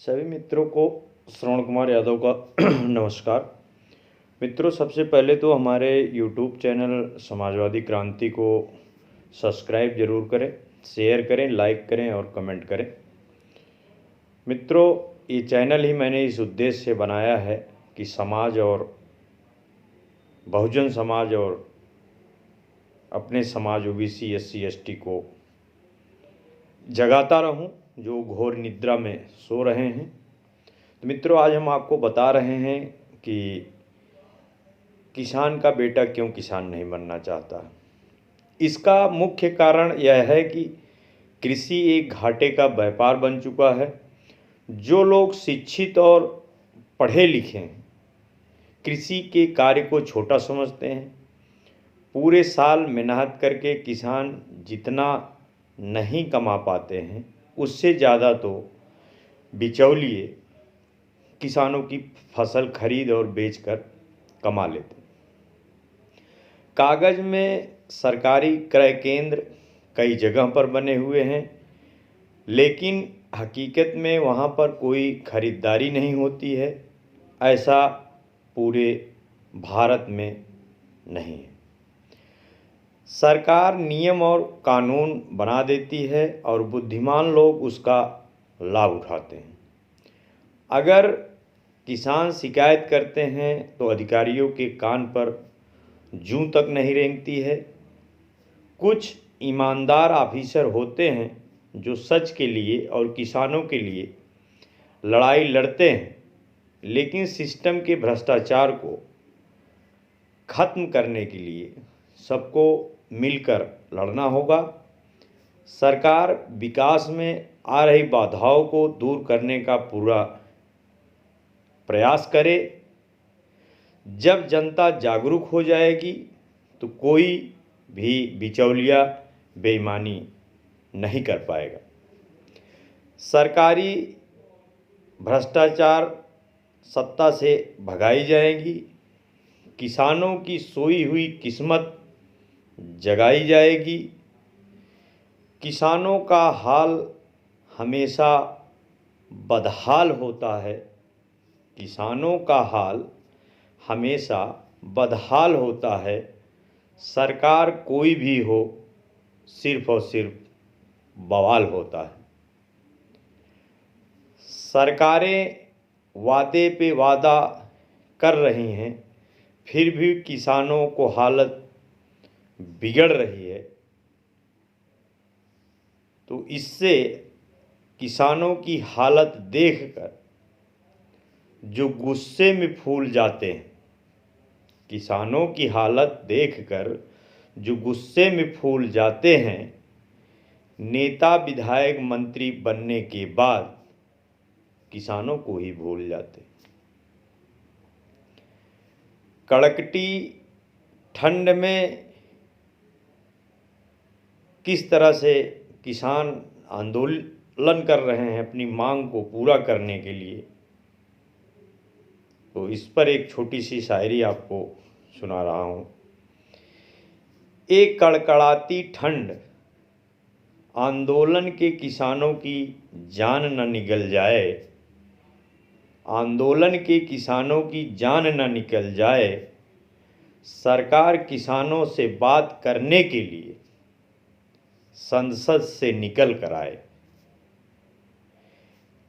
सभी मित्रों को श्रवण कुमार यादव का नमस्कार। मित्रों, सबसे पहले तो हमारे YouTube चैनल समाजवादी क्रांति को सब्सक्राइब जरूर करें, शेयर करें, लाइक करें और कमेंट करें। मित्रों, ये चैनल ही मैंने इस उद्देश्य से बनाया है कि समाज और बहुजन समाज और अपने समाज ओबीसी SC ST को जगाता रहूं जो घोर निद्रा में सो रहे हैं। तो मित्रों, आज हम आपको बता रहे हैं कि किसान का बेटा क्यों किसान नहीं बनना चाहता। इसका मुख्य कारण यह है कि कृषि एक घाटे का व्यापार बन चुका है। जो लोग शिक्षित और पढ़े लिखे हैं कृषि के कार्य को छोटा समझते हैं। पूरे साल मेहनत करके किसान जितना नहीं कमा पाते हैं उससे ज़्यादा तो बिचौलिए किसानों की फसल खरीद और बेचकर कमा लेते हैं। कागज़ में सरकारी क्रय केंद्र कई जगह पर बने हुए हैं, लेकिन हकीकत में वहाँ पर कोई खरीदारी नहीं होती है। ऐसा पूरे भारत में नहीं है। सरकार नियम और कानून बना देती है और बुद्धिमान लोग उसका लाभ उठाते हैं। अगर किसान शिकायत करते हैं तो अधिकारियों के कान पर जूं तक नहीं रेंगती है। कुछ ईमानदार ऑफिसर होते हैं जो सच के लिए और किसानों के लिए लड़ाई लड़ते हैं, लेकिन सिस्टम के भ्रष्टाचार को खत्म करने के लिए सबको मिलकर लड़ना होगा। सरकार विकास में आ रही बाधाओं को दूर करने का पूरा प्रयास करे। जब जनता जागरूक हो जाएगी तो कोई भी बिचौलिया बेईमानी नहीं कर पाएगा। सरकारी भ्रष्टाचार सत्ता से भगाई जाएगी। किसानों की सोई हुई किस्मत जगाई जाएगी। किसानों का हाल हमेशा बदहाल होता है। किसानों का हाल हमेशा बदहाल होता है। सरकार कोई भी हो, सिर्फ और सिर्फ बवाल होता है। सरकारें वादे पे वादा कर रही हैं, फिर भी किसानों को हालत बिगड़ रही है। तो इससे किसानों की हालत देखकर जो गुस्से में फूल जाते हैं, किसानों की हालत देखकर जो गुस्से में फूल जाते हैं, नेता विधायक मंत्री बनने के बाद किसानों को ही भूल जाते। कड़कटी ठंड में किस तरह से किसान आंदोलन कर रहे हैं अपनी मांग को पूरा करने के लिए, तो इस पर एक छोटी सी शायरी आपको सुना रहा हूँ। एक कड़कड़ाती ठंड आंदोलन के किसानों की जान न निकल जाए, आंदोलन के किसानों की जान न निकल जाए। सरकार किसानों से बात करने के लिए संसद से निकल कर आए।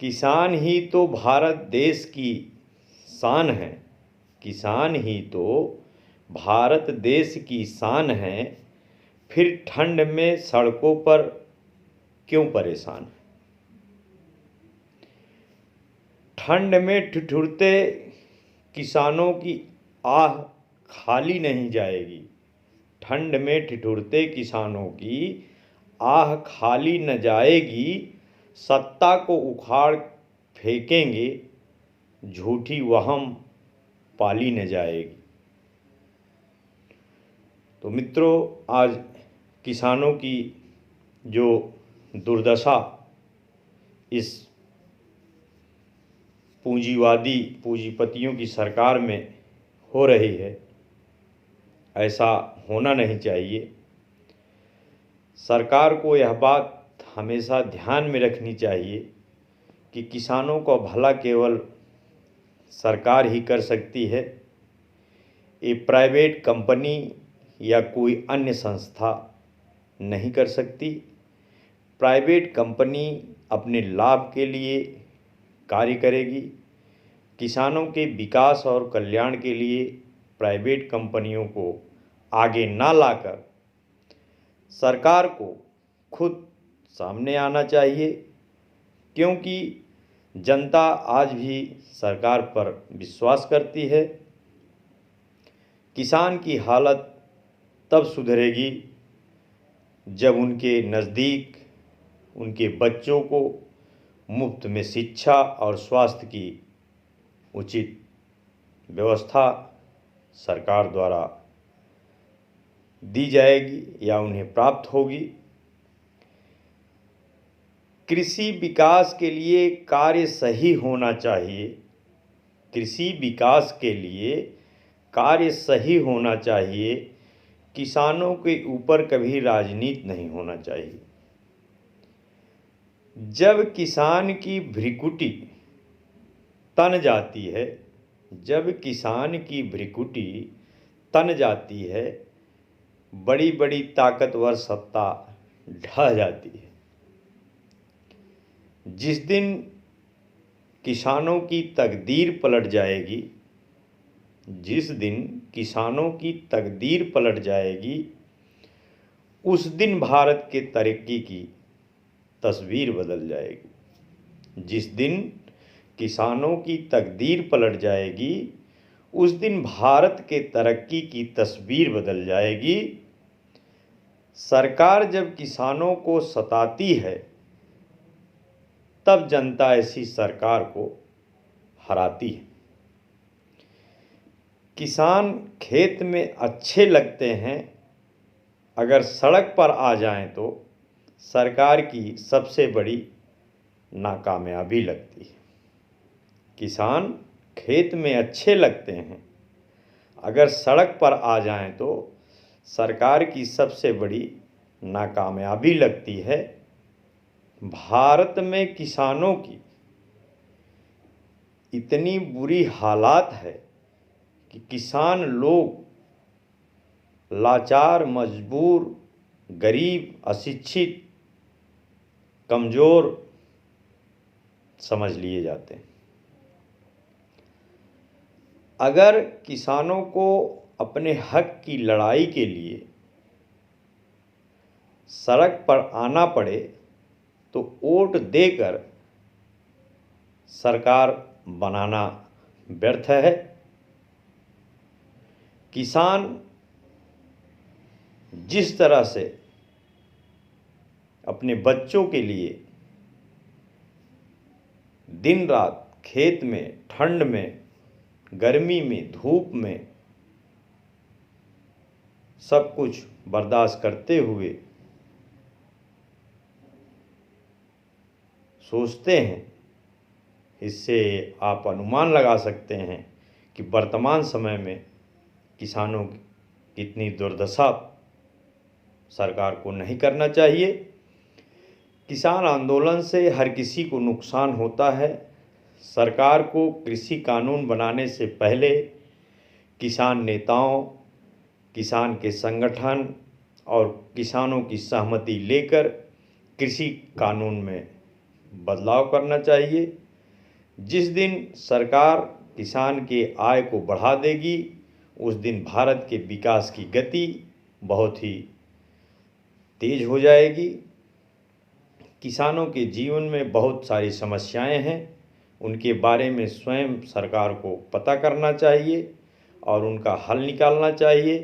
किसान ही तो भारत देश की शान है, किसान ही तो भारत देश की शान है। फिर ठंड में सड़कों पर क्यों परेशान? ठंड में ठिठुरते किसानों की आह खाली नहीं जाएगी। ठंड में ठिठुरते किसानों की आह खाली न जाएगी। सत्ता को उखाड़ फेंकेंगे, झूठी वहम पाली न जाएगी। तो मित्रों, आज किसानों की जो दुर्दशा इस पूंजीवादी पूंजीपतियों की सरकार में हो रही है, ऐसा होना नहीं चाहिए। सरकार को यह बात हमेशा ध्यान में रखनी चाहिए कि किसानों का भला केवल सरकार ही कर सकती है। ये प्राइवेट कंपनी या कोई अन्य संस्था नहीं कर सकती। प्राइवेट कंपनी अपने लाभ के लिए कार्य करेगी। किसानों के विकास और कल्याण के लिए प्राइवेट कंपनियों को आगे ना लाकर सरकार को खुद सामने आना चाहिए, क्योंकि जनता आज भी सरकार पर विश्वास करती है। किसान की हालत तब सुधरेगी जब उनके नज़दीक उनके बच्चों को मुफ्त में शिक्षा और स्वास्थ्य की उचित व्यवस्था सरकार द्वारा दी जाएगी या उन्हें प्राप्त होगी। कृषि विकास के लिए कार्य सही होना चाहिए। कृषि विकास के लिए कार्य सही होना चाहिए। किसानों के ऊपर कभी राजनीति नहीं होना चाहिए। जब किसान की भ्रिकुटी तन जाती है, जब किसान की भ्रिकुटी तन जाती है, बड़ी बड़ी ताकतवर सत्ता ढह जाती है। जिस दिन किसानों की तकदीर पलट जाएगी, जिस दिन किसानों की तकदीर पलट जाएगी, उस दिन भारत के तरक्की की तस्वीर बदल जाएगी। जिस दिन किसानों की तकदीर पलट जाएगी, उस दिन भारत के तरक्की की तस्वीर बदल जाएगी। सरकार जब किसानों को सताती है, तब जनता ऐसी सरकार को हराती है। किसान खेत में अच्छे लगते हैं, अगर सड़क पर आ जाएं तो सरकार की सबसे बड़ी नाकामयाबी लगती है। किसान खेत में अच्छे लगते हैं, अगर सड़क पर आ जाएं तो सरकार की सबसे बड़ी नाकामयाबी लगती है। भारत में किसानों की इतनी बुरी हालात है कि किसान लोग लाचार, मजबूर, गरीब, अशिक्षित, कमज़ोर समझ लिए जाते हैं। अगर किसानों को अपने हक की लड़ाई के लिए सड़क पर आना पड़े तो वोट देकर सरकार बनाना व्यर्थ है। किसान जिस तरह से अपने बच्चों के लिए दिन रात खेत में, ठंड में, गर्मी में, धूप में सब कुछ बर्दाश्त करते हुए सोचते हैं, इससे आप अनुमान लगा सकते हैं कि वर्तमान समय में किसानों की कितनी दुर्दशा सरकार को नहीं करना चाहिए। किसान आंदोलन से हर किसी को नुकसान होता है। सरकार को कृषि कानून बनाने से पहले किसान नेताओं, किसान के संगठन और किसानों की सहमति लेकर कृषि कानून में बदलाव करना चाहिए। जिस दिन सरकार किसान के आय को बढ़ा देगी, उस दिन भारत के विकास की गति बहुत ही तेज हो जाएगी। किसानों के जीवन में बहुत सारी समस्याएं हैं, उनके बारे में स्वयं सरकार को पता करना चाहिए और उनका हल निकालना चाहिए।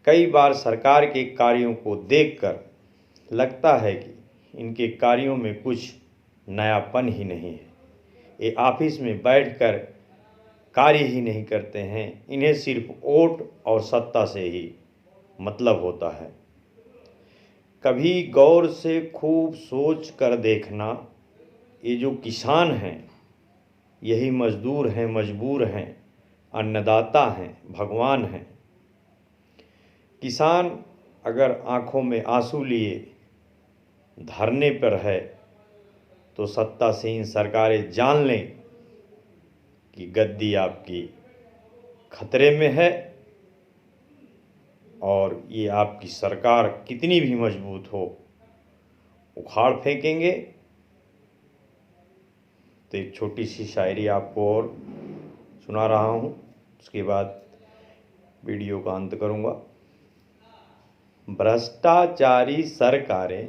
कई बार सरकार के कार्यों को देखकर लगता है कि इनके कार्यों में कुछ नयापन ही नहीं है। ये ऑफिस में बैठकर कार्य ही नहीं करते हैं, इन्हें सिर्फ वोट और सत्ता से ही मतलब होता है। कभी गौर से खूब सोच कर देखना, ये जो किसान हैं यही मजदूर हैं, मजबूर हैं, अन्नदाता हैं, भगवान हैं। किसान अगर आँखों में आंसू लिए धरने पर है तो सत्तासीन सरकारें जान लें कि गद्दी आपकी खतरे में है, और ये आपकी सरकार कितनी भी मजबूत हो उखाड़ फेंकेंगे। तो एक छोटी सी शायरी आपको और सुना रहा हूँ, उसके बाद वीडियो का अंत करूँगा। भ्रष्टाचारी सरकारें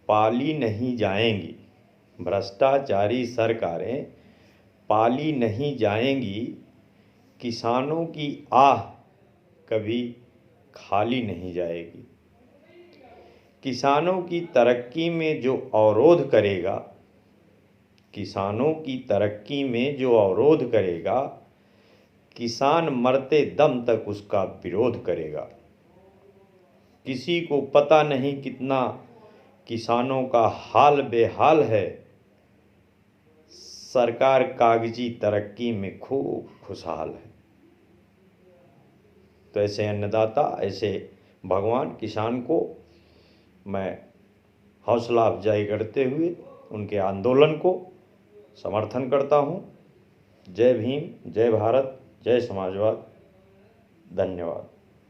पाली नहीं जाएंगी, भ्रष्टाचारी सरकारें पाली नहीं जाएंगी, किसानों की आह कभी खाली नहीं जाएगी। किसानों की तरक्की में जो अवरोध करेगा, किसानों की तरक्की में जो अवरोध करेगा, किसान मरते दम तक उसका विरोध करेगा। किसी को पता नहीं कितना किसानों का हाल बेहाल है, सरकार कागजी तरक्की में खूब खुशहाल है। तो ऐसे अन्नदाता, ऐसे भगवान किसान को मैं हौसला अफजाई करते हुए उनके आंदोलन को समर्थन करता हूँ। जय भीम, जय भारत, जय समाजवाद। धन्यवाद।